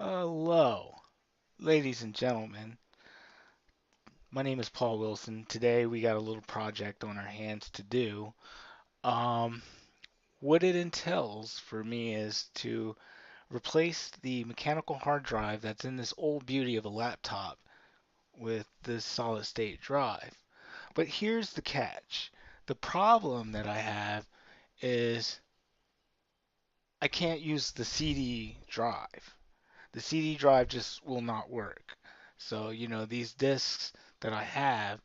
Hello, ladies and gentlemen. My name is Paul Wilson. Today we got a little project on our hands to do. Um, what it entails for me is to replace the mechanical hard drive that's in this old beauty of a laptop with this solid state drive. But here's the catch. The problem that I have is I can't use the CD drive. The CD drive just will not work. So, these discs that I have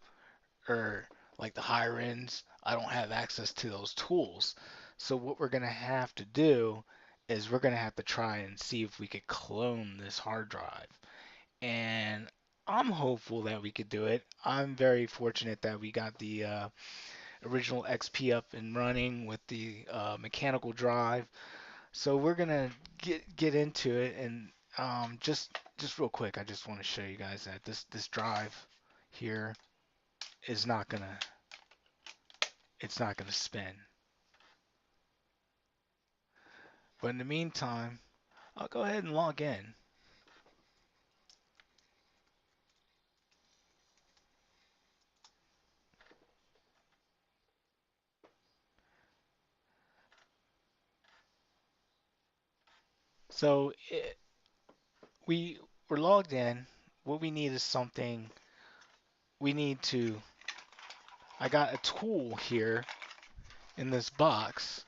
are like the higher ends. I don't have access to those tools. So, what we're going to have to do is we're going to have to try and see if we could clone this hard drive. And I'm hopeful that we could do it. I'm very fortunate that we got the original XP up and running with the mechanical drive. So we're gonna get into it, and just real quick, I just want to show you guys that this drive here is not gonna it's not gonna spin. But in the meantime, I'll go ahead and log in. So we're logged in. What we need is something. We need to. I got a tool here in this box,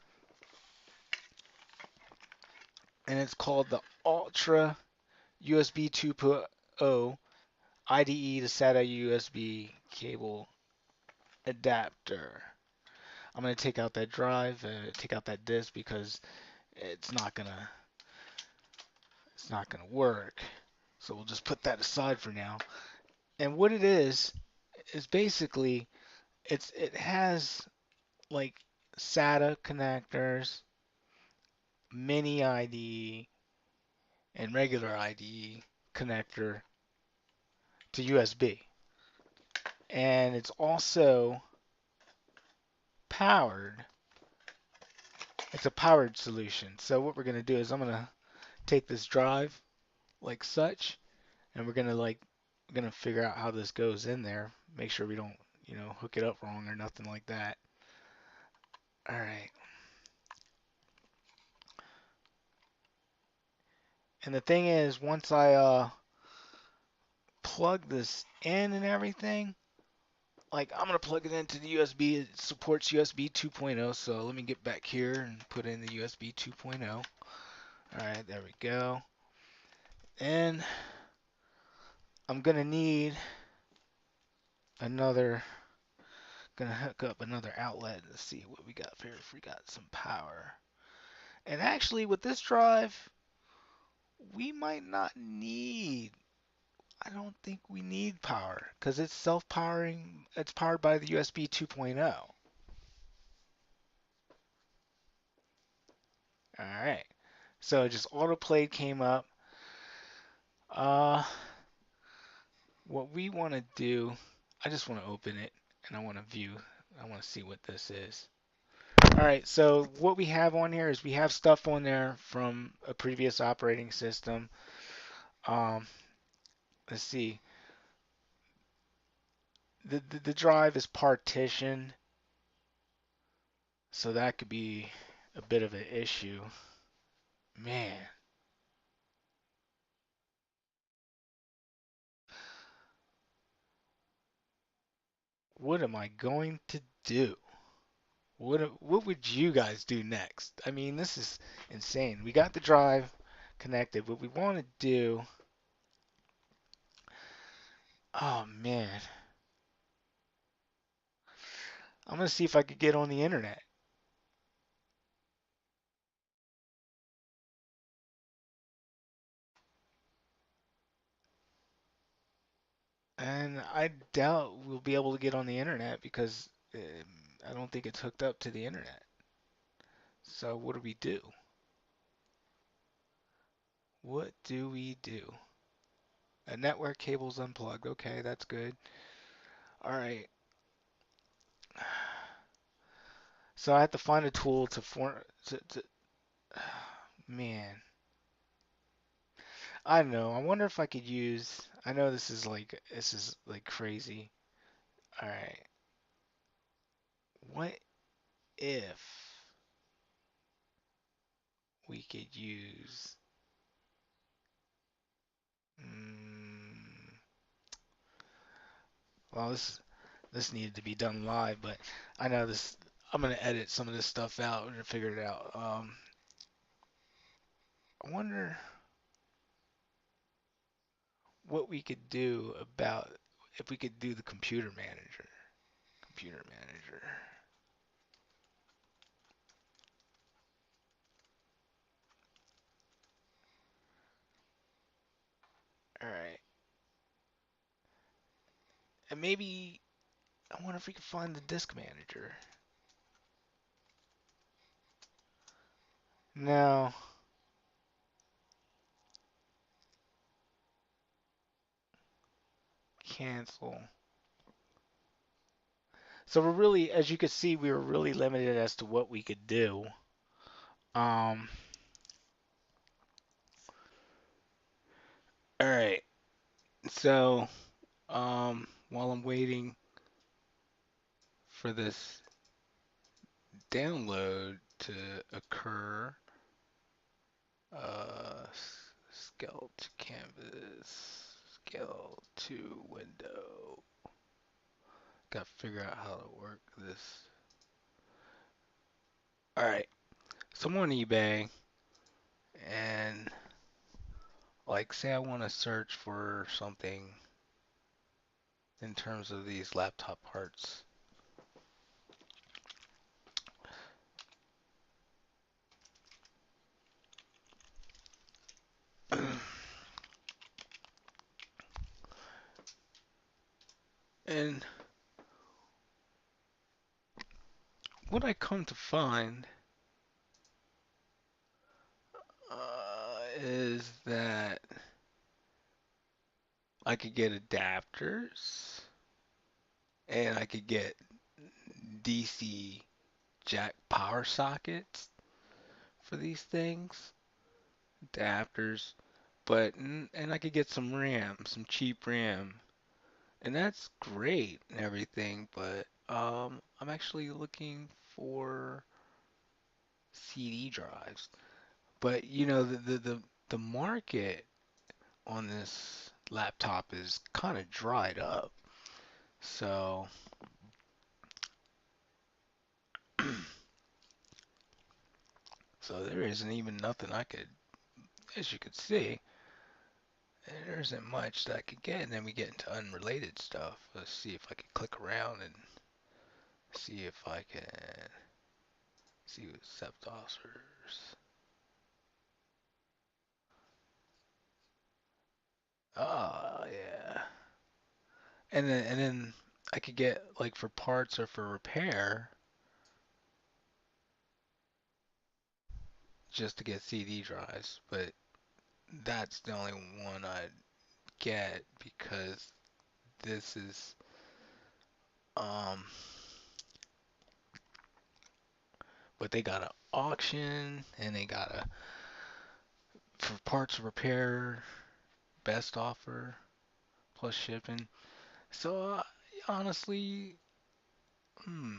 and it's called the Ultra USB 2.0 IDE to SATA USB cable adapter. I'm gonna take out that drive, take out that disk because it's not gonna it's not gonna work. So we'll just put that aside for now. And what it is basically it has like SATA connectors, mini IDE, and regular IDE connector to USB. And it's also powered. It's a powered solution. So what we're gonna do is I'm gonna take this drive like such, and we're gonna figure out how this goes in there. Make sure we don't, hook it up wrong or nothing like that. All right. And the thing is, once I plug this in and everything, like I'm gonna plug it into the USB. It supports USB 2.0. So let me get back here and put in the USB 2.0. All right, there we go. And I'm gonna need another. Gonna hook up another outlet to see what we got here. If we got some power. And actually, with this drive, we might not need. I don't think we need power because it's self-powering. It's powered by the USB 2.0. All right. So just autoplay came up. Uh, what we want to do, I just want to open it and I want to view. I want to see what this is. All right. So what we have on here is we have stuff on there from a previous operating system. Um, let's see. The drive is partitioned, so that could be a bit of an issue. Man, what am I going to do? What would you guys do next? I mean, this is insane. We got the drive connected. What we want to do, oh man, I'm gonna see if I could get on the internet. And I doubt we'll be able to get on the internet because I don't think it's hooked up to the internet. So what do we do? What do we do? A network cable's unplugged. Okay, that's good. All right. So I have to find a tool to form. Man, I don't know. I wonder if I could use. I know this is like crazy. All right. What if we could use? Mm, well, this needed to be done live, but I know this. I'm gonna edit some of this stuff out and figure it out. I wonder what we could do about if we could do the computer manager. Computer manager. All right. And maybe I wonder if we could find the disk manager. No, cancel. So we're really, as you can see, we were really limited as to what we could do. Um, all right. So, while I'm waiting for this download to occur, scale to canvas, scale to window. Got to figure out how to work this. All right. So I'm on eBay and like say I want to search for something in terms of these laptop parts. And what I come to find is that I could get adapters and I could get DC jack power sockets for these things, adapters, but and I could get some RAM, some cheap RAM, and that's great and everything, but I'm actually looking for CD drives. But you know the market on this laptop is kind of dried up. So so there isn't even nothing I could, as you could see, there isn't much that I could get. And then we get into unrelated stuff. Let's see if I can click around and see if I can see what Sept offers. Oh yeah. And then I could get like for parts or for repair just to get CD drives, but that's the only one I'd get because this is um but they got an auction and they got a for parts repair best offer plus shipping. So honestly, hmm,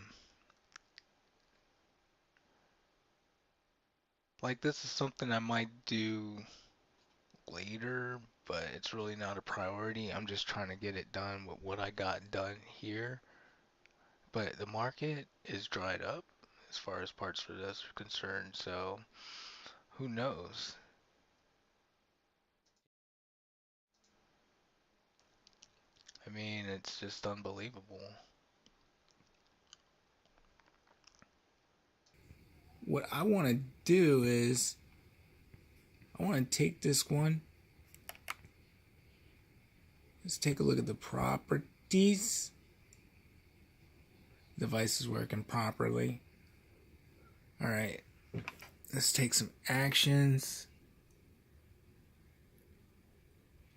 like this is something I might do later, but it's really not a priority. I'm just trying to get it done with what I got done here. But the market is dried up as far as parts for this are concerned, so who knows? I mean, it's just unbelievable. What I want to do is I want to take this one. Let's take a look at the properties. Device is working properly. All right, let's take some actions.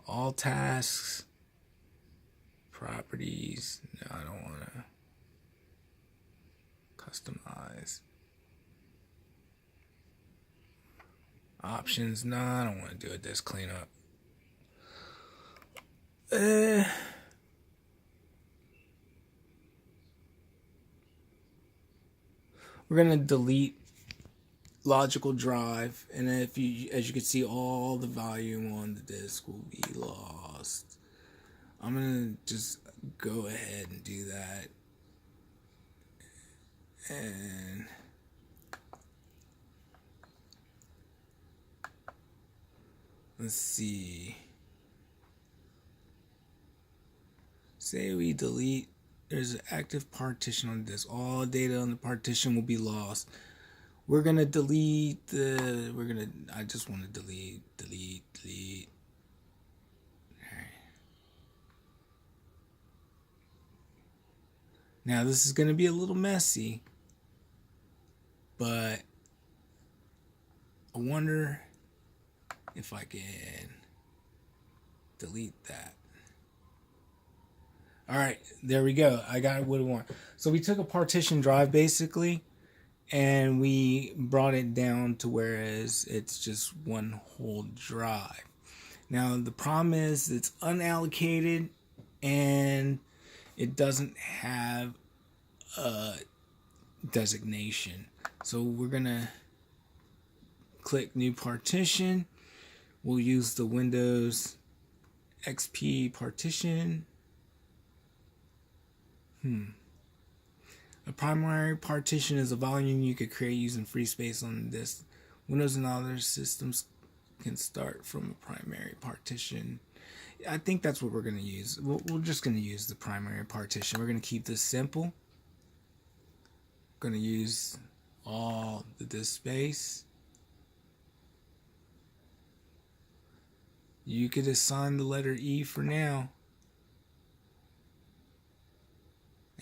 All tasks. Properties. No, I don't want to customize. Options. No, I don't want to do a disk cleanup. Uh, we're gonna delete logical drive, and if you, as you can see, all the volume on the disk will be lost. I'm gonna just go ahead and do that, and let's see. Say we delete. There's an active partition on the disk. All data on the partition will be lost. We're gonna delete the. I just want to delete. Now this is gonna be a little messy, but I wonder if I can delete that. All right, there we go. I got what I want. So we took a partition drive basically, and we brought it down to whereas it's just one whole drive. Now the problem is it's unallocated and it doesn't have a designation. So we're gonna click new partition. We'll use the Windows XP partition. A primary partition is a volume you could create using free space on the disk. Windows and other systems can start from a primary partition. I think that's what we're going to use. We're just going to use the primary partition. We're going to keep this simple. Going to use all the disk space. You could assign the letter E for now.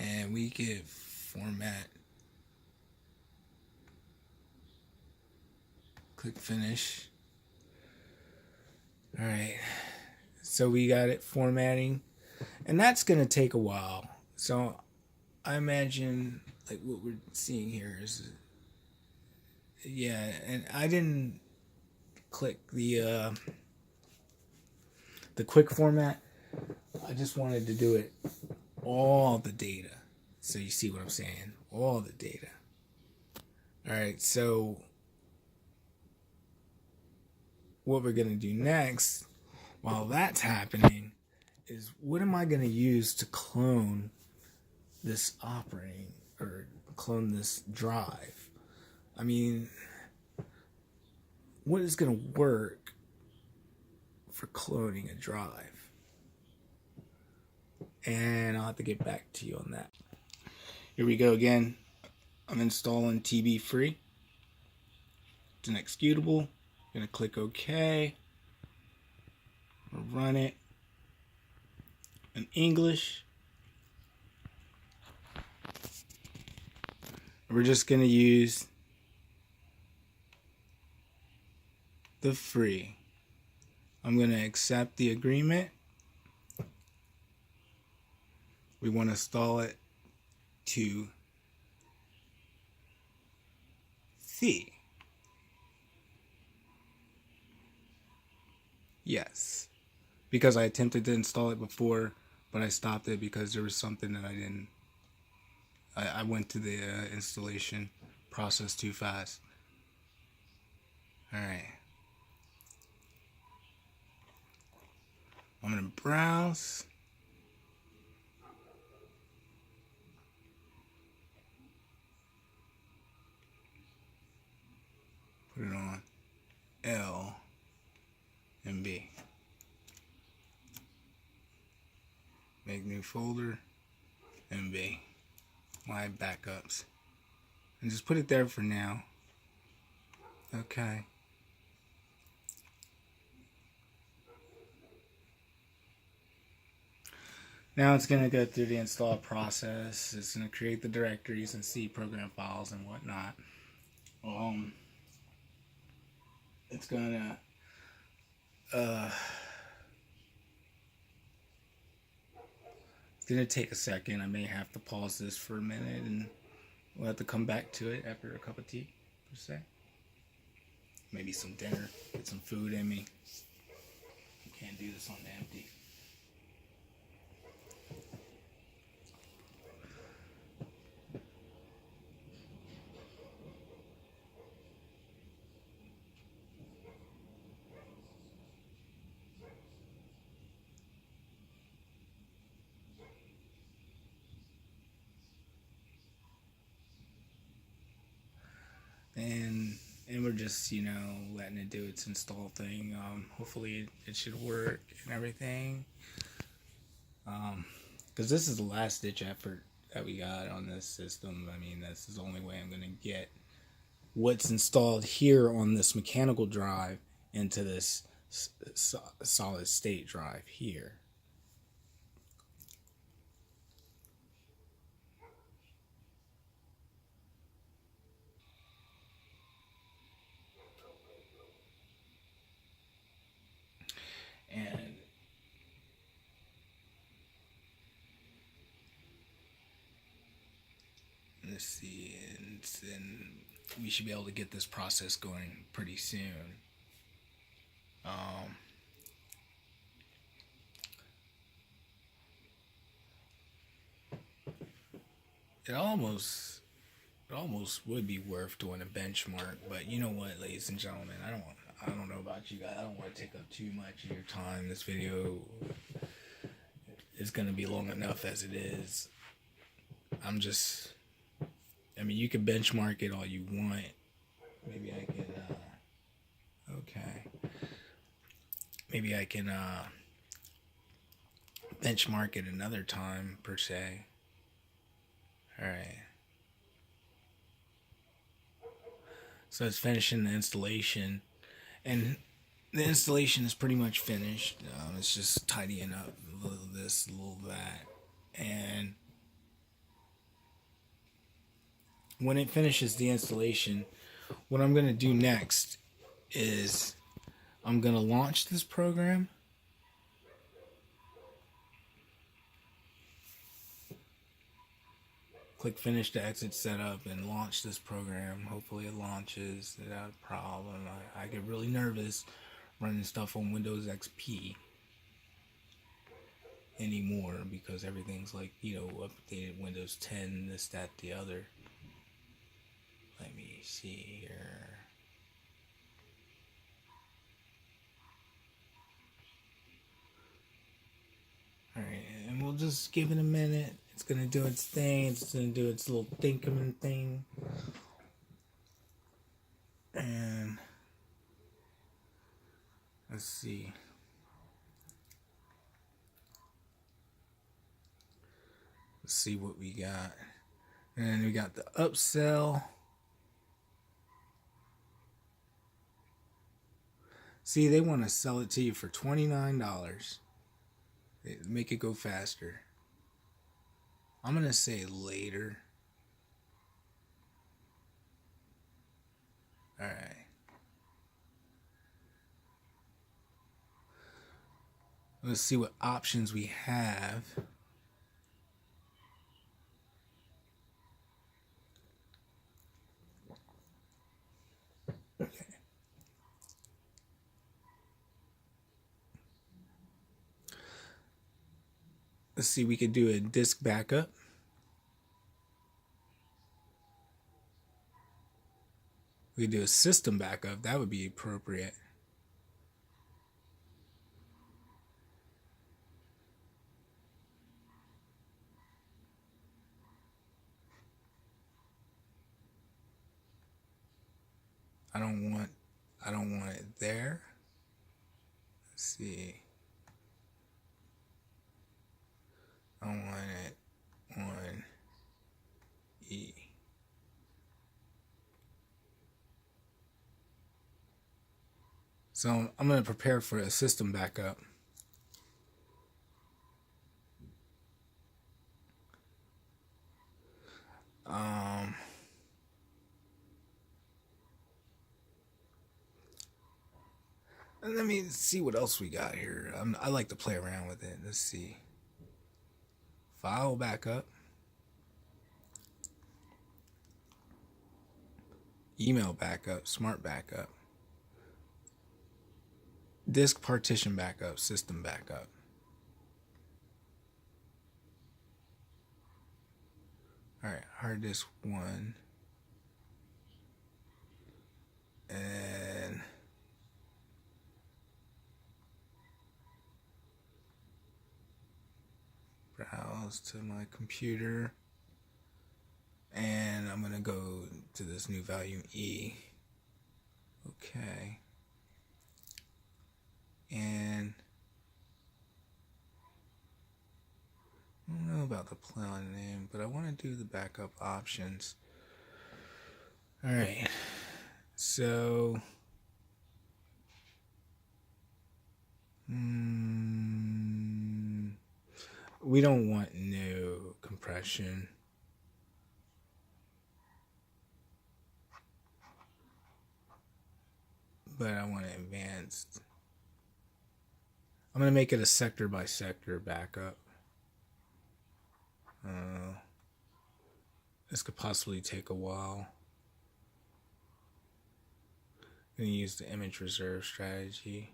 And we could format. Click finish. All right. So we got it formatting. And that's going to take a while. So I imagine like what we're seeing here is, yeah, and I didn't click the quick format. I just wanted to do it all the data. So you see what I'm saying? All the data. All right, so what we're going to do next, while that's happening, is what am I going to use to clone this operating, or clone this drive? I mean, what is going to work for cloning a drive? And I'll have to get back to you on that. Here we go again. I'm installing TB free. It's an executable. I'm going to click OK. I'll run it in English. We're just going to use the free. I'm going to accept the agreement. We want to install it to C. Yes. Because I attempted to install it before, but I stopped it because there was something that I didn't. I went to the installation process too fast. Alright. I'm going to browse. Put it on L and B. Make new folder, MB. My backups. And just put it there for now. Okay. Now it's going to go through the install process. It's going to create the directories and C program files and whatnot. It's going to it's going to take a second. I may have to pause this for a minute and we'll have to come back to it after a cup of tea, per se. Maybe some dinner, get some food in me. You can't do this on the empty. and we're just letting it do its install thing. Hopefully it should work and everything. Because this is the last ditch effort that we got on this system. I mean, this is the only way I'm going to get what's installed here on this mechanical drive into this solid state drive here. And let's see, and we should be able to get this process going pretty soon. It almost would be worth doing a benchmark, but you know what, ladies and gentlemen, I don't know about you guys. I don't want to take up too much of your time. This video is going to be long enough as it is. I mean, you can benchmark it all you want. Maybe I can, okay. Maybe I can, benchmark it another time, per se. Alright. So it's finishing the installation. And the installation is pretty much finished. It's just tidying up a little this, a little that. And when it finishes the installation, what I'm going to do next is I'm going to launch this program. Click finish to exit setup and launch this program. Hopefully it launches without a problem. I get really nervous running stuff on Windows XP anymore because everything's like, updated Windows 10, this, that, the other. Let me see here. Alright, and we'll just give it a minute. It's gonna do its thing. It's gonna do its little thinking thing. And let's see. Let's see what we got. And we got the upsell. See, they want to sell it to you for $29. Make it go faster. I'm going to say later. Alright. Let's see what options we have. Okay. Let's see, we could do a disk backup. We could do a system backup. That would be appropriate. I don't want it there. Let's see. I want it on E. So I'm going to prepare for a system backup. And let me see what else we got here. I like to play around with it. Let's see. File backup. Email backup. Smart backup. Disk partition backup. System backup. Alright, hard disk 1. And browse to my computer. And I'm going to go to this new value E. Okay. And I don't know about the plan name, but I want to do the backup options. All right. So, we don't want no compression. But I want it advanced. I'm going to make it a sector by sector backup. This could possibly take a while. I'm going to use the image reserve strategy.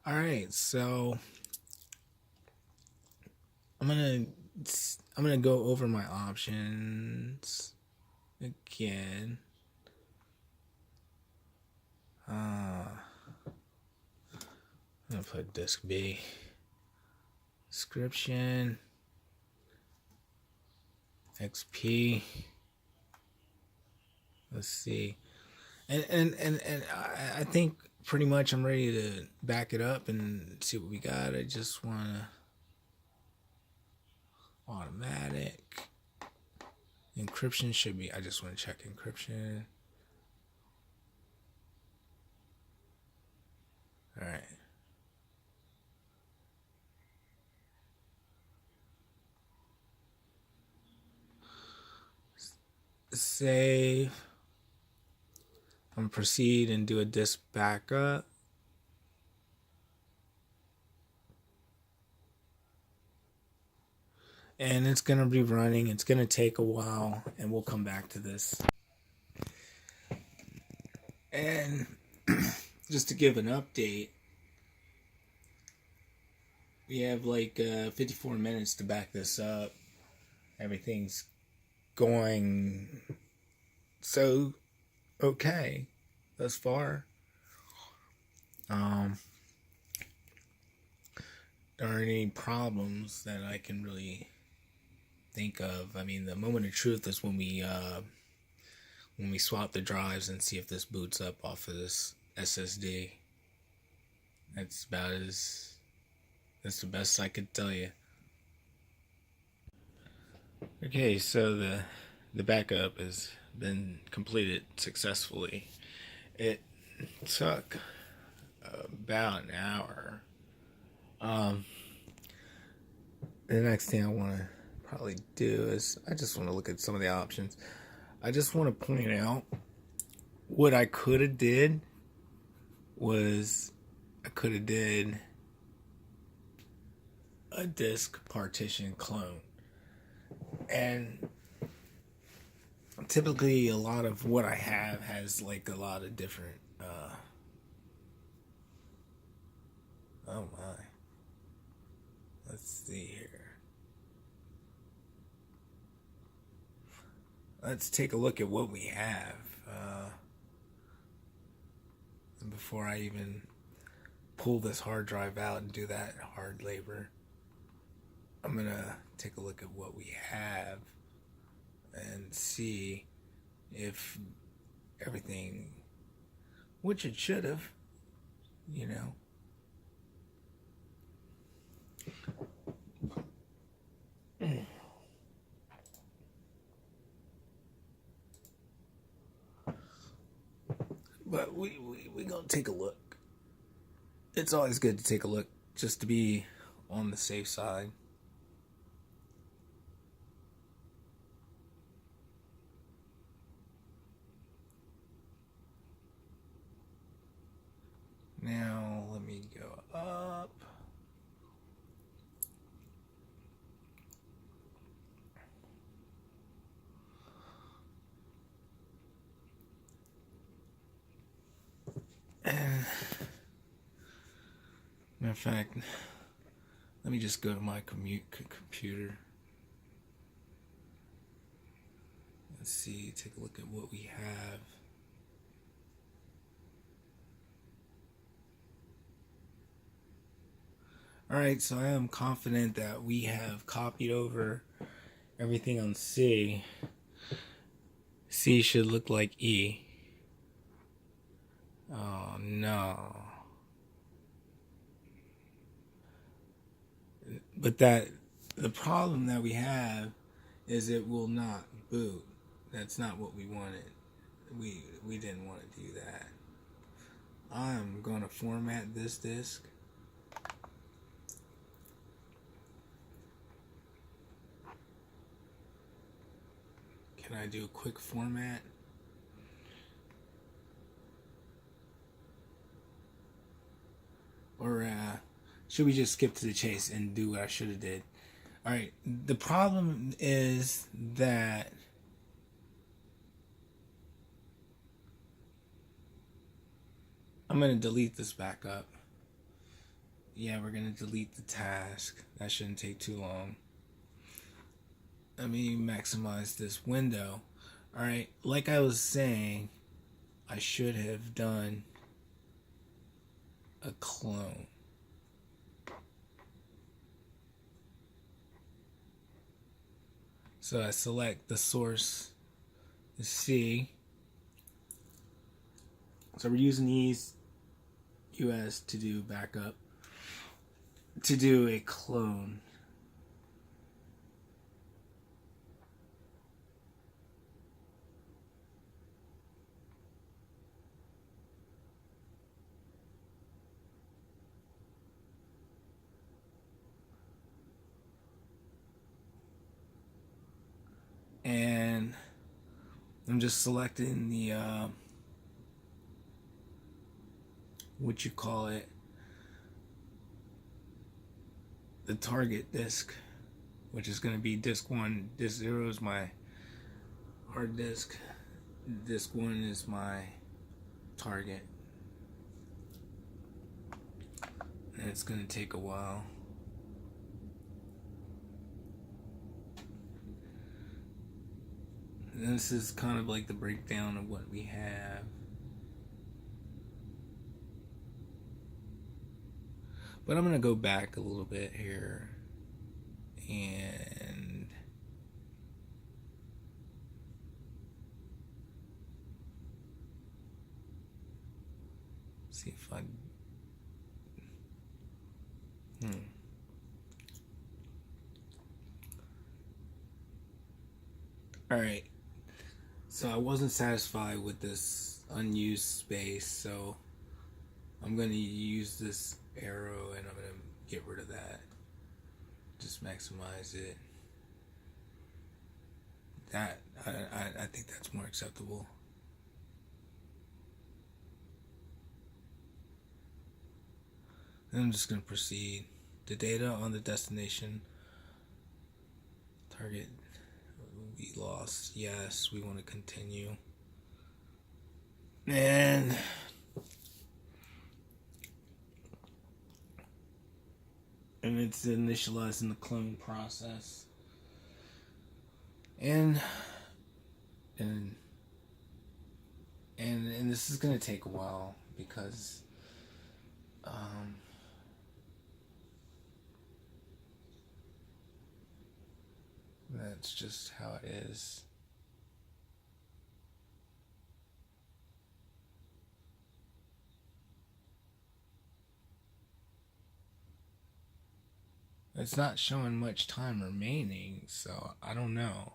All right, so I'm gonna go over my options again. I'm gonna put disk B. Description. XP. Let's see. And I think pretty much I'm ready to back it up and see what we got. I just wanna automatic. Encryption should be, I just want to check encryption. All right. Save. I'm gonna proceed and do a disk backup. And it's gonna be running. It's gonna take a while, and we'll come back to this. And just to give an update, we have like 54 minutes to back this up. Everything's going so okay thus far. There aren't any problems that I can really think of. I mean, the moment of truth is when we swap the drives and see if this boots up off of this SSD. That's the best I could tell you. Okay, so the backup has been completed successfully. It took about an hour. The next thing I want to probably do is I just want to look at some of the options. I just want to point out what I could have did was I could have did a disk partition clone. And typically a lot of what I have has like a lot of different oh my. Let's see here. Let's take a look at what we have before I even pull this hard drive out and do that hard labor. I'm gonna take a look at what we have and see if everything, which it should have, you know. But we gonna take a look. It's always good to take a look just to be on the safe side. Now let me go up. And matter of fact, let me just go to my computer. Let's see, take a look at what we have. Alright, so I am confident that we have copied over everything on C. C should look like E. Oh no. But the problem that we have is it will not boot. That's not what we wanted. We didn't want to do that. I'm going to format this disk. Can I do a quick format? Or should we just skip to the chase and do what I should have did? Alright, the problem is that I'm going to delete this backup. Yeah, we're going to delete the task. That shouldn't take too long. Let me maximize this window. Alright, like I was saying, I should have done a clone. So I select the source, the C. So we're using EaseUS ToDo Backup to do a clone. And I'm just selecting the what you call it, the target disk, which is going to be disk 1. Disk 0 is my hard disk. Disk 1 is my target. And it's going to take a while. And this is kind of like the breakdown of what we have. But I'm going to go back a little bit here and see if I Alright, so I wasn't satisfied with this unused space, so I'm going to use this arrow and I'm going to get rid of that. Just maximize it. That I think that's more acceptable. And I'm just going to proceed. The data on the destination target we lost. Yes, we want to continue. And it's initializing the clone process. And this is going to take a while because that's just how it is. It's not showing much time remaining, so I don't know.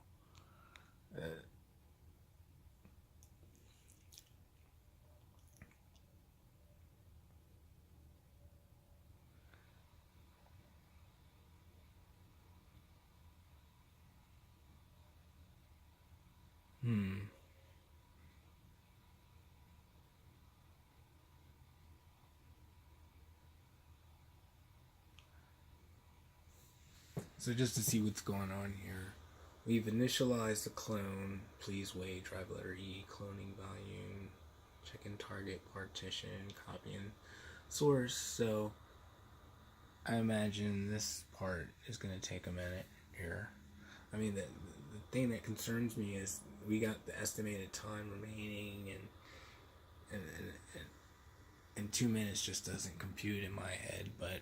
So just to see what's going on here, we've initialized the clone. Please wait. Drive letter E. Cloning volume. Checking target partition. Copying source. So I imagine this part is going to take a minute here. I mean, the thing that concerns me is we got the estimated time remaining, and 2 minutes just doesn't compute in my head. But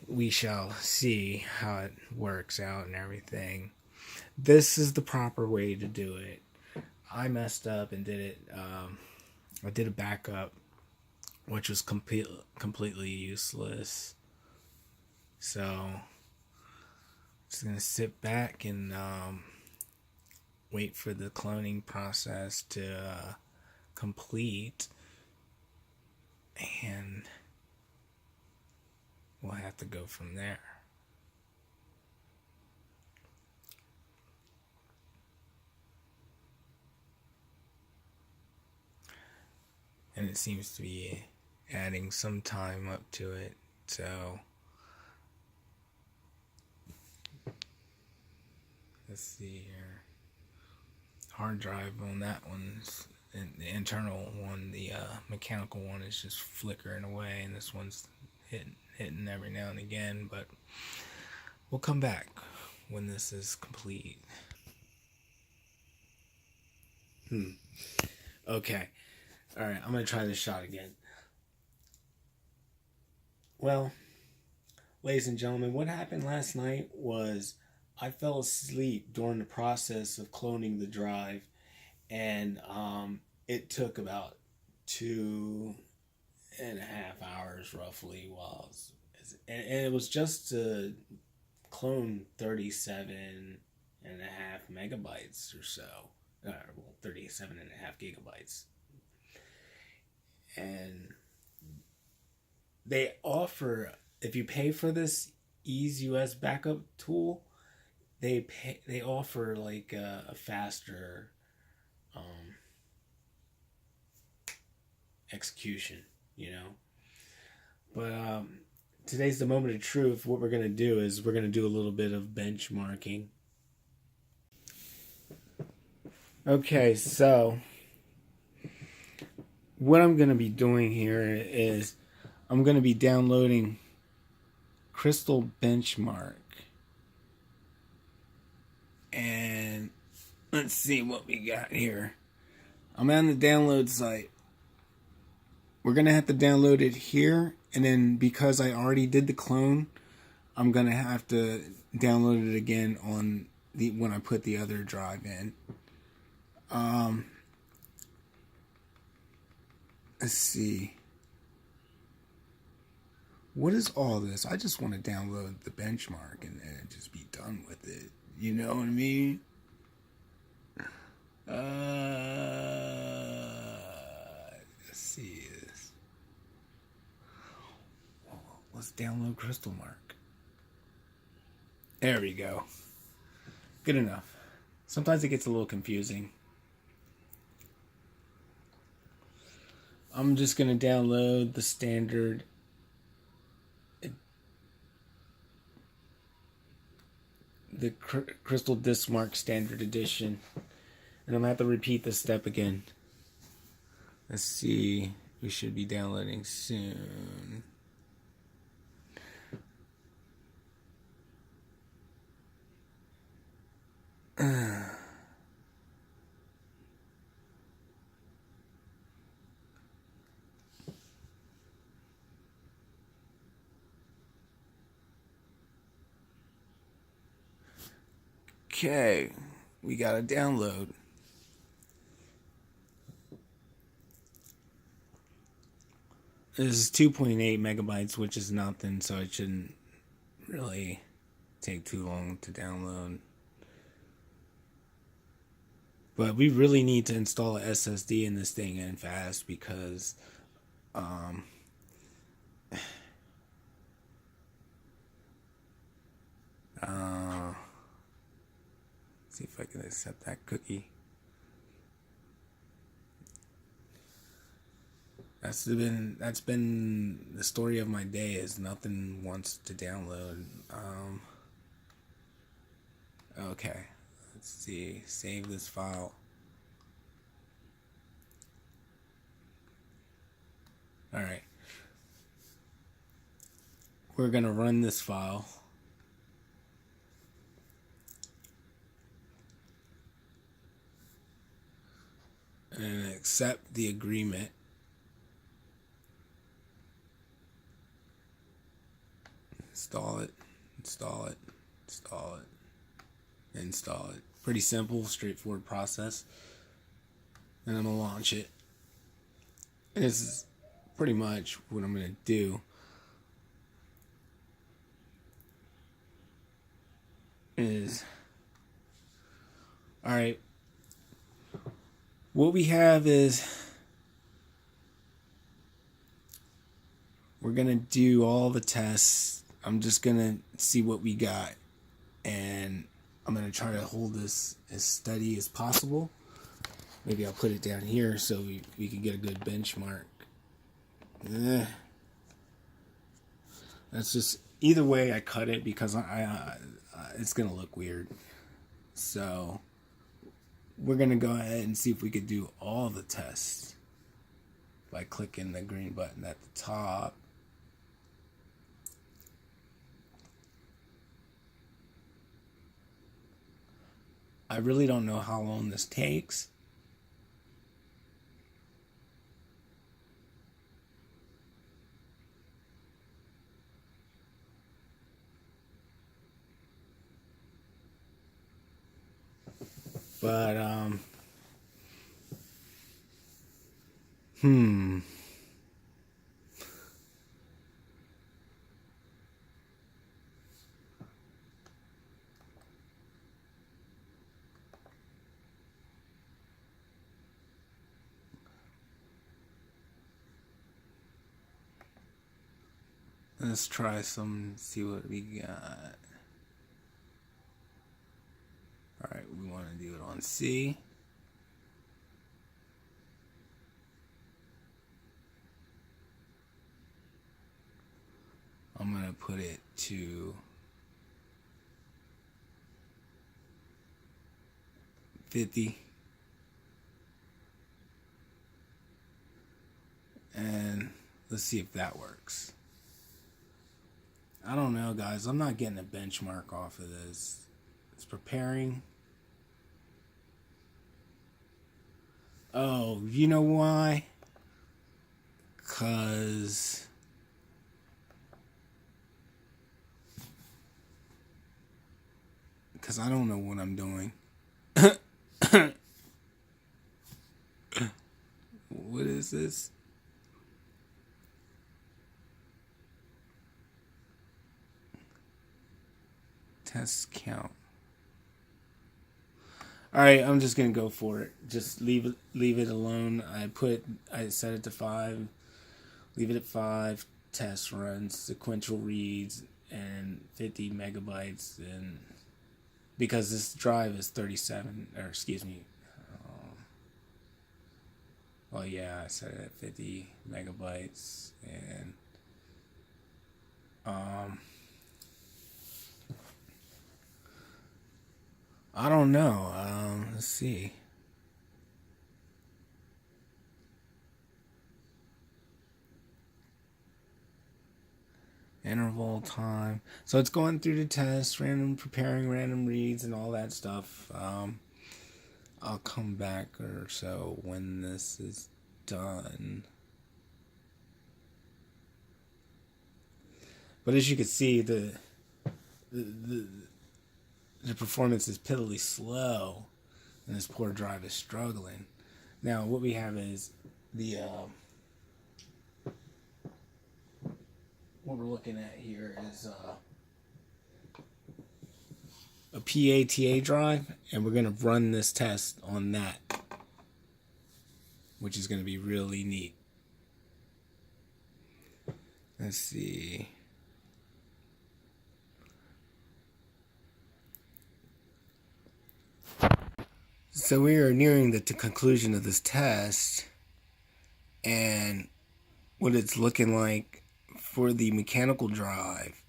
we shall see how it works out and everything. This is the proper way to do it. I messed up and did it. I did a backup, which was completely useless. So, just gonna sit back and wait for the cloning process to complete, and we'll have to go from there. And it seems to be adding some time up to it, so let's see here. Hard drive on that one's the internal one, the mechanical one is just flickering away, and this one's hitting every now and again, but we'll come back when this is complete. Okay. Alright, I'm gonna try this shot again. Well, ladies and gentlemen, what happened last night was I fell asleep during the process of cloning the drive, and it took about 2.5 hours roughly and it was just to clone 37.5 megabytes or so, well, 37.5 gigabytes. And they offer, if you pay for this EaseUS backup tool, they offer like a faster execution, you know. But today's the moment of truth. What we're gonna do is we're gonna do a little bit of benchmarking. Okay, so what I'm gonna be doing here is I'm gonna be downloading CrystalDiskMark, and let's see what we got here. I'm on the download site. We're gonna have to download it here, and then because I already did the clone, I'm gonna have to download it again on the when I put the other drive in. Let's see. What is all this? I just want to download the benchmark and just be done with it. You know what I mean? Let's see this. Let's download CrystalDiskMark. There we go. Good enough. Sometimes it gets a little confusing. I'm just going to download the standard the CrystalDiskMark Standard Edition. And I'm going to have to repeat this step again. Let's see. We should be downloading soon. Okay, we got a download. This is 2.8 megabytes, which is nothing, so it shouldn't really take too long to download. But we really need to install a SSD in this thing and fast, because see if I can accept that cookie. That's been the story of my day, is nothing wants to download. Okay, let's see. Save this file. Alright. We're gonna run this file. And accept the agreement. install it, install it, install it, install it. Pretty simple, straightforward process. And I'm going to launch it. And this is pretty much what I'm going to do. Alright, what we have is we're going to do all the tests. I'm just going to see what we got, and I'm going to try to hold this as steady as possible. Maybe I'll put it down here so we can get a good benchmark. That's just, either way I cut it because it's going to look weird. So we're going to go ahead and see if we could do all the tests by clicking the green button at the top. I really don't know how long this takes. But, let's try some, see what we got. Alright, we want to do it on C. I'm going to put it to 50. And let's see if that works. I don't know, guys. I'm not getting a benchmark off of this. It's preparing. Oh, you know why? Because I don't know what I'm doing. What is this? Test count. Alright, I'm just gonna go for it. Just leave it alone. I set it to 5. Leave it at 5. Test runs, sequential reads, and 50 megabytes. And because this drive is 37, or excuse me. Well, yeah, I set it at 50 megabytes, and I don't know. Let's see. Interval time. So it's going through the test, preparing random reads and all that stuff. I'll come back or so when this is done. But as you can see, the performance is pitifully slow, and this poor drive is struggling. Now, what we have is what we're looking at here is a PATA drive, and we're going to run this test on that, which is going to be really neat. Let's see. So we are nearing the conclusion of this test, and what it's looking like for the mechanical drive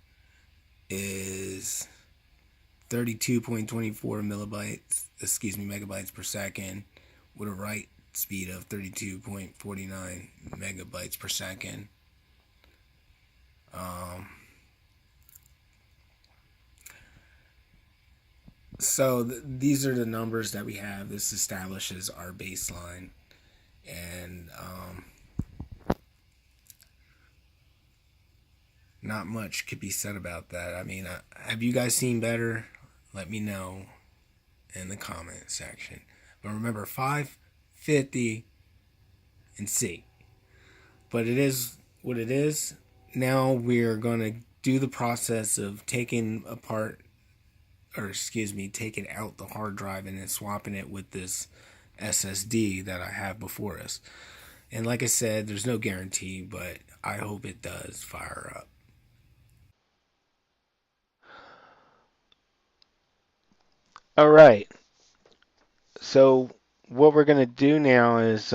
is 32.24 megabytes per second with a write speed of 32.49 megabytes per second. So these are the numbers that we have. This establishes our baseline, and not much could be said about that. I mean, have you guys seen better? Let me know in the comment section. But remember, 550 and C. But it is what it is. Now we're going to do the process of taking apart, or excuse me, taking out the hard drive and then swapping it with this SSD that I have before us. And like I said, there's no guarantee, but I hope it does fire up. All right. So what we're gonna do now is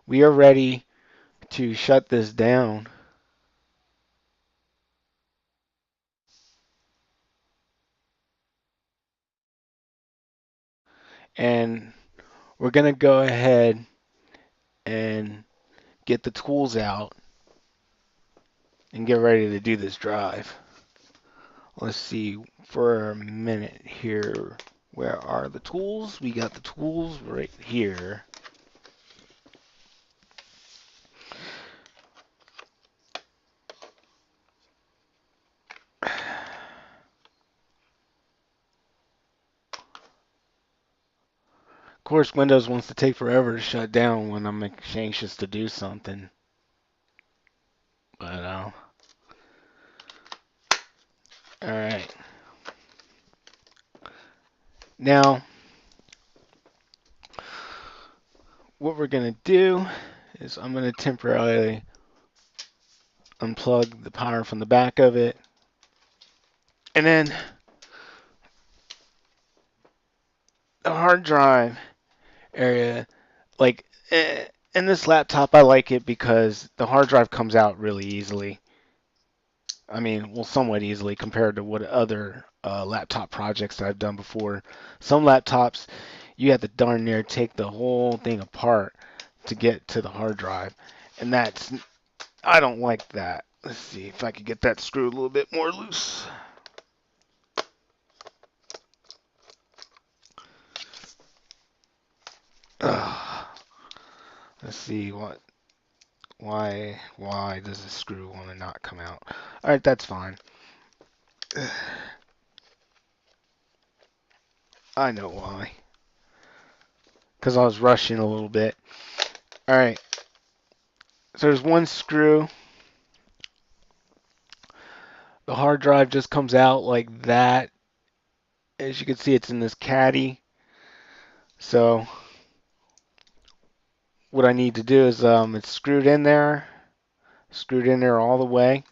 we are ready to shut this down. And we're going to go ahead and get the tools out and get ready to do this drive. Let's see for a minute here. Where are the tools? We got the tools right here. Of course, Windows wants to take forever to shut down when I'm anxious to do something. But, alright. Now, what we're going to do is I'm going to temporarily unplug the power from the back of it. And then the hard drive area, like, in this laptop, I like it because the hard drive comes out really easily. I mean, well, somewhat easily compared to what other laptop projects that I've done before. Some laptops, you have to darn near take the whole thing apart to get to the hard drive. And I don't like that. Let's see if I could get that screw a little bit more loose. Ugh. Let's see why does the screw want to not come out? All right, that's fine. I know why. Because I was rushing a little bit. All right. So there's one screw. The hard drive just comes out like that. As you can see, it's in this caddy. So what I need to do is it's screwed in there all the way.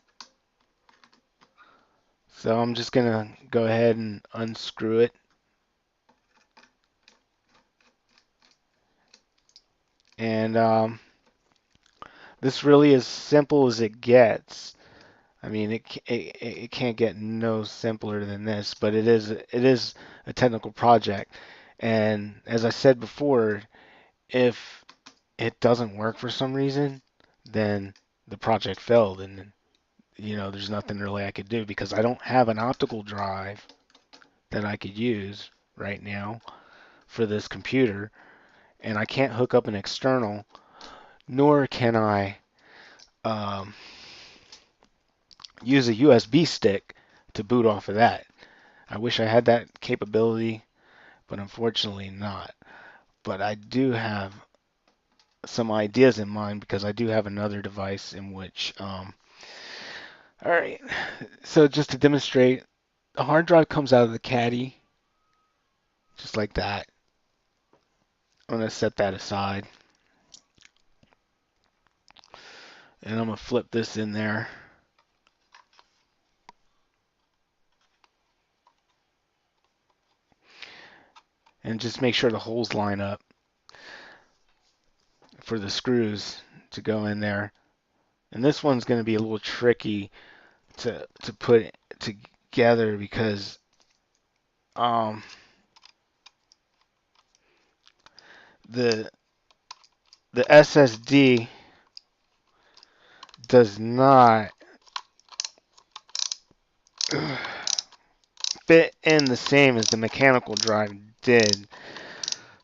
So I'm just gonna go ahead and unscrew it. And this really is simple as it gets. I mean, it can't get no simpler than this, but it is a technical project. And as I said before, if it doesn't work for some reason, then the project failed, and there's nothing really I could do because I don't have an optical drive that I could use right now for this computer, and I can't hook up an external, nor can I um, use a USB stick to boot off of that. I wish I had that capability, but unfortunately not. But I do have some ideas in mind because I do have another device in which, all right, so just to demonstrate, the hard drive comes out of the caddy, just like that. I'm going to set that aside, and I'm going to flip this in there. And just make sure the holes line up for the screws to go in there. And this one's going to be a little tricky to put together because the SSD does not fit in the same as the mechanical drive did.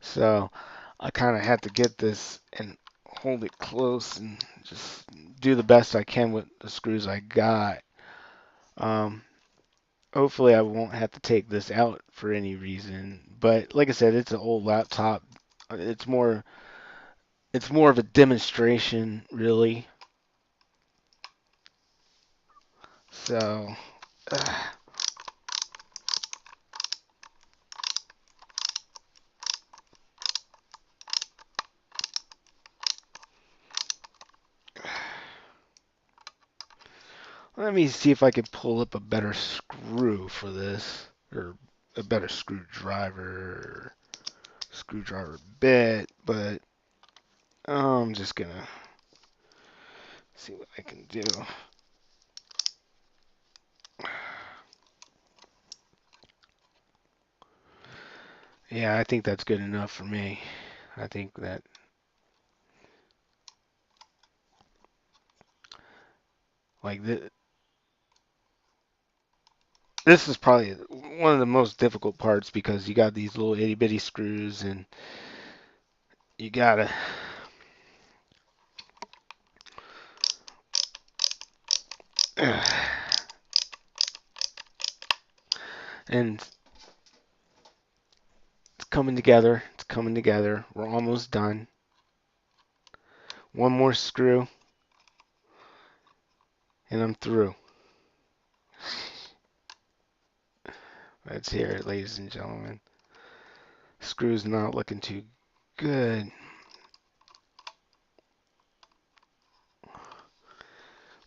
So I kind of had to get this and hold it close and just do the best I can with the screws I got. Um, Hopefully I won't have to take this out for any reason. But like I said, it's an old laptop. It's more it's more of a demonstration, really. So, let me see if I can pull up a better screw for this, or a better screwdriver bit. But I'm just gonna see what I can do. Yeah, I think that's good enough for me. I think that like this is probably one of the most difficult parts because you got these little itty bitty screws and you gotta and it's coming together. It's coming together. We're almost done. One more screw and I'm through. Let's hear it, ladies and gentlemen. Screw's not looking too good.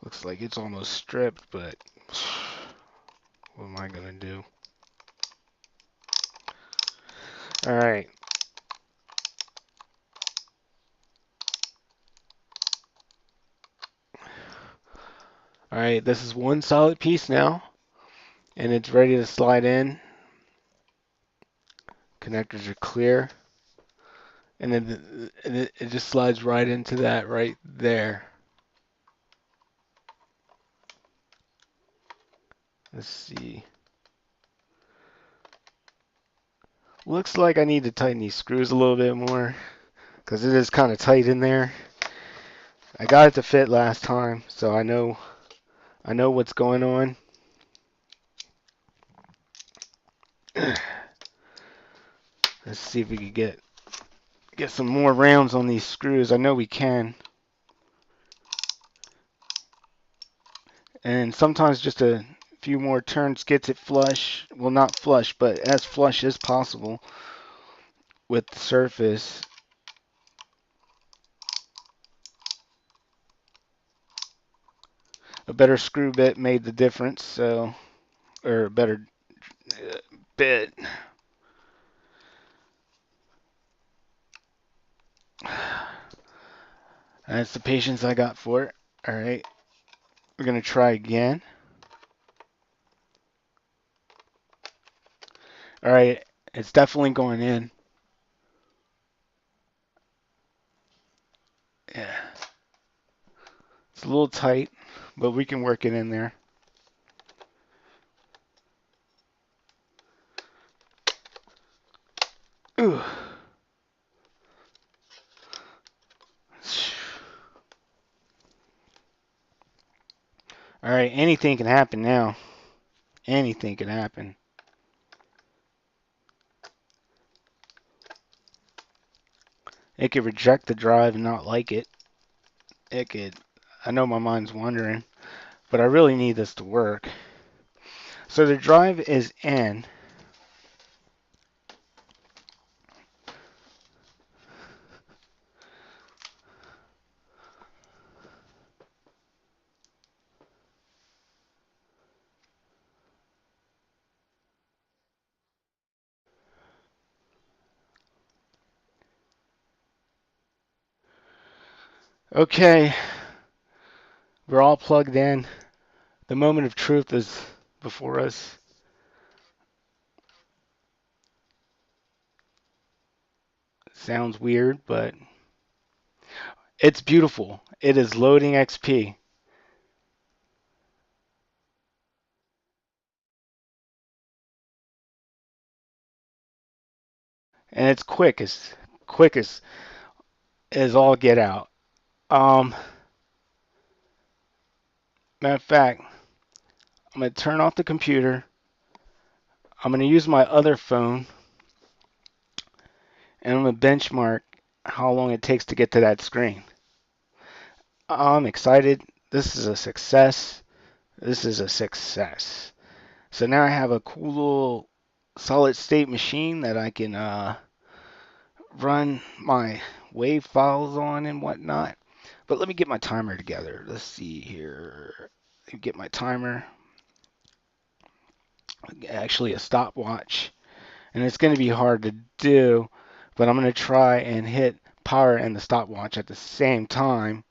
Looks like it's almost stripped, but what am I gonna do? All right. All right, this is one solid piece now, and it's ready to slide in. Connectors are clear, and then it just slides right into that right there. Let's see. Looks like I need to tighten these screws a little bit more because it is kind of tight in there. I got it to fit last time, so I know what's going on. Let's see if we can get some more rounds on these screws. I know we can. And sometimes just a few more turns gets it flush. Well, not flush, but as flush as possible with the surface. A better screw bit made the difference, so, or a better bit. That's the patience I got for it. All right, we're gonna try again. All right, it's definitely going in. Yeah, it's a little tight, but we can work it in there. Ooh. All right, anything can happen now. Anything can happen. It could reject the drive and not like it. It could. I know my mind's wandering, but I really need this to work. So the drive is in. Okay, we're all plugged in. The moment of truth is before us. Sounds weird, but it's beautiful. It is loading XP, and it's quick as all get out. Um, Matter of fact, I'm going to turn off the computer. I'm going to use my other phone, and I'm going to benchmark how long it takes to get to that screen. I'm excited. This is a success. This is a success. So now I have a cool little solid state machine that I can run my wave files on and whatnot. But let me get my timer together. Let's see here. Get my timer. Actually, a stopwatch. And it's going to be hard to do, but I'm going to try and hit power and the stopwatch at the same time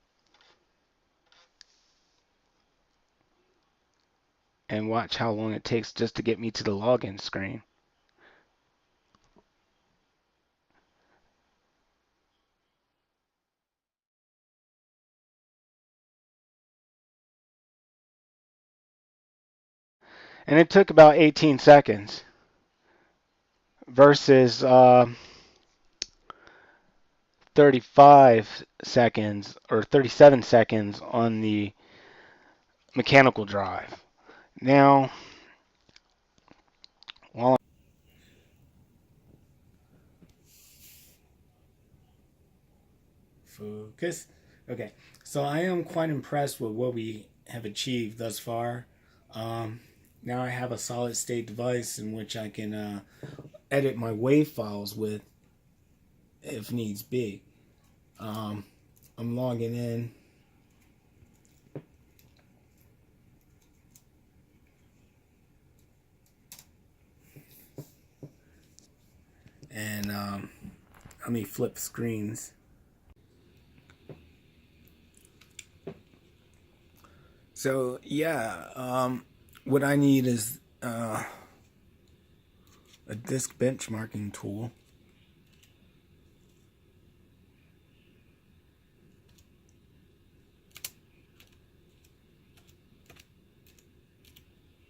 and watch how long it takes just to get me to the login screen. And it took about 18 seconds versus 35 seconds or 37 seconds on the mechanical drive. Now, while Focus. Okay, so I am quite impressed with what we have achieved thus far. Um, Now I have a solid state device in which I can edit my WAV files with if needs be. Um, I'm logging in. And let me flip screens. So yeah, what I need is a disk benchmarking tool.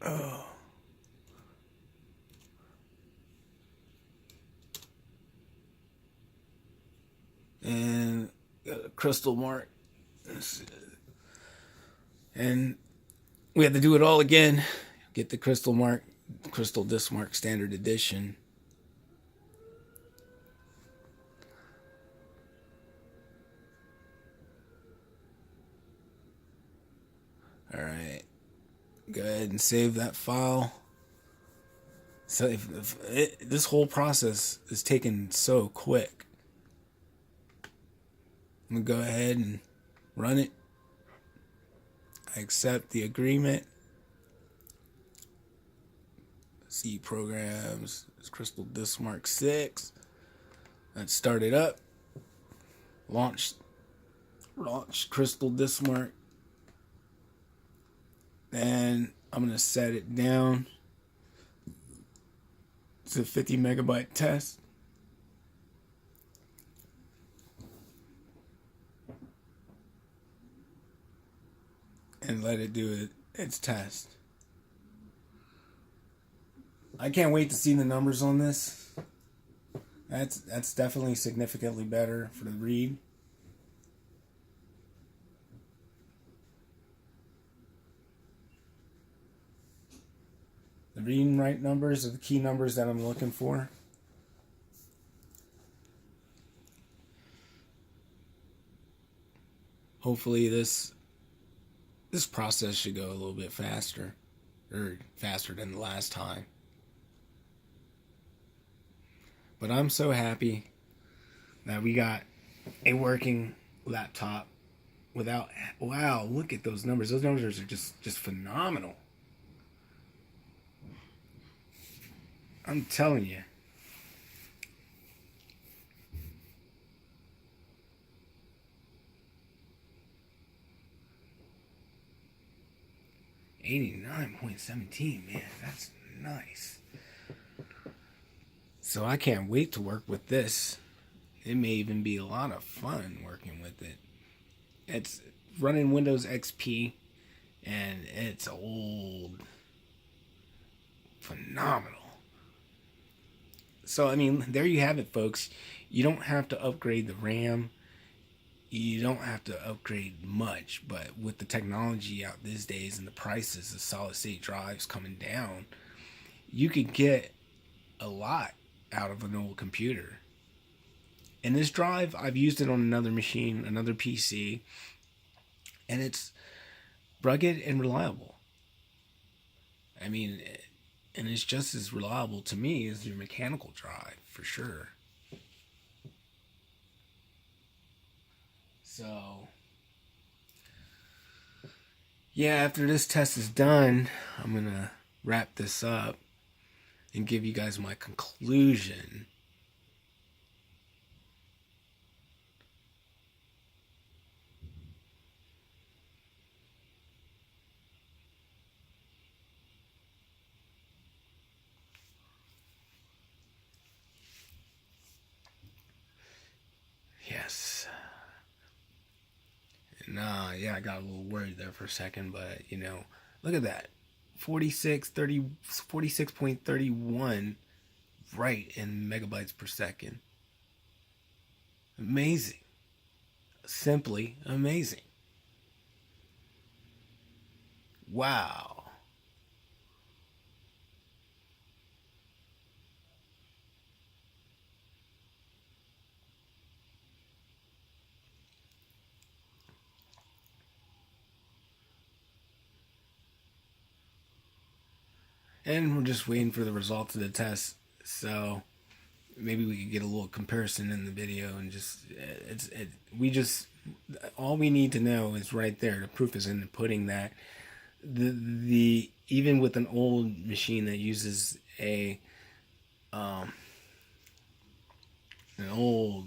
Oh. And CrystalDiskMark, and we had to do it all again. Get the CrystalDiskMark Standard Edition. All right, go ahead and save that file. So this whole process is taking so quick. I'm gonna go ahead and run it. I accept the agreement. C programs. It's CrystalDiskMark 6. Let's start it up. Launch CrystalDiskMark. And I'm gonna set it down to 50 megabyte test. And let it do its test. I can't wait to see the numbers on this. That's definitely significantly better for the read. The read and write numbers are the key numbers that I'm looking for. Hopefully this process should go a little bit faster, or faster than the last time. But I'm so happy that we got a working laptop without, wow, look at those numbers. Those numbers are just phenomenal. I'm telling you. $89.17, man, that's nice. So I can't wait to work with this. It may even be a lot of fun working with it. It's running Windows XP, and it's old. Phenomenal. So, I mean, there you have it, folks. You don't have to upgrade the RAM. you don't have to upgrade much, but with the technology out these days and the prices of solid state drives coming down, you could get a lot out of an old computer. And this drive, I've used it on another machine, another PC, and it's rugged and reliable. I mean, and it's just as reliable to me as your mechanical drive, for sure. So, yeah, after this test is done, I'm going to wrap this up and give you guys my conclusion. Yes. And yeah, I got a little worried there for a second, but look at that. 46.31 right in megabytes per second. Amazing. Simply amazing. Wow. And we're just waiting for the results of the test. So maybe we could get a little comparison in the video and all we need to know is right there. The proof is in the pudding that the even with an old machine that uses an old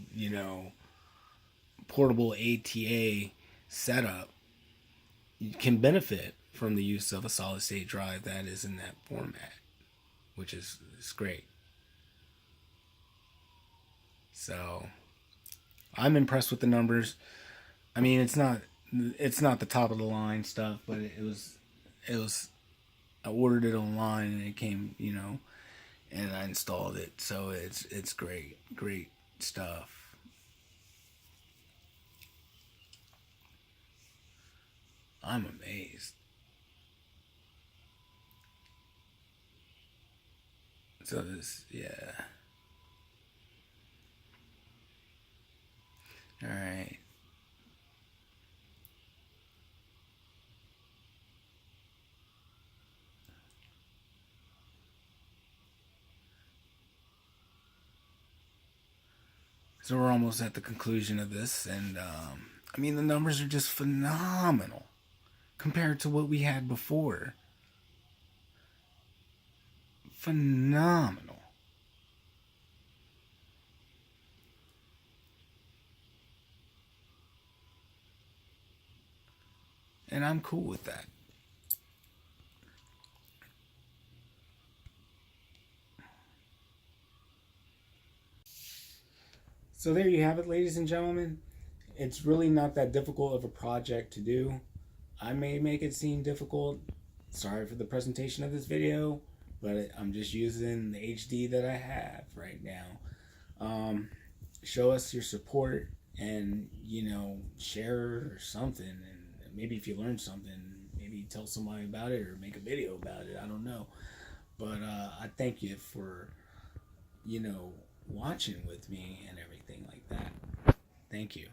portable ATA setup, you can benefit from the use of a solid state drive that is in that format, which is great. So I'm impressed with the numbers. I mean, it's not the top of the line stuff, but it was I ordered it online and it came, and I installed it. So it's great stuff. I'm amazed. So yeah. All right. So we're almost at the conclusion of this, and I mean the numbers are just phenomenal compared to what we had before. Phenomenal. And I'm cool with that. So there you have it, ladies and gentlemen. It's really not that difficult of a project to do. I may make it seem difficult. Sorry for the presentation of this video, but I'm just using the HD that I have right now. Show us your support and share or something, and maybe if you learned something, maybe tell somebody about it or make a video about it. I don't know, but I thank you for watching with me and everything like that. Thank you.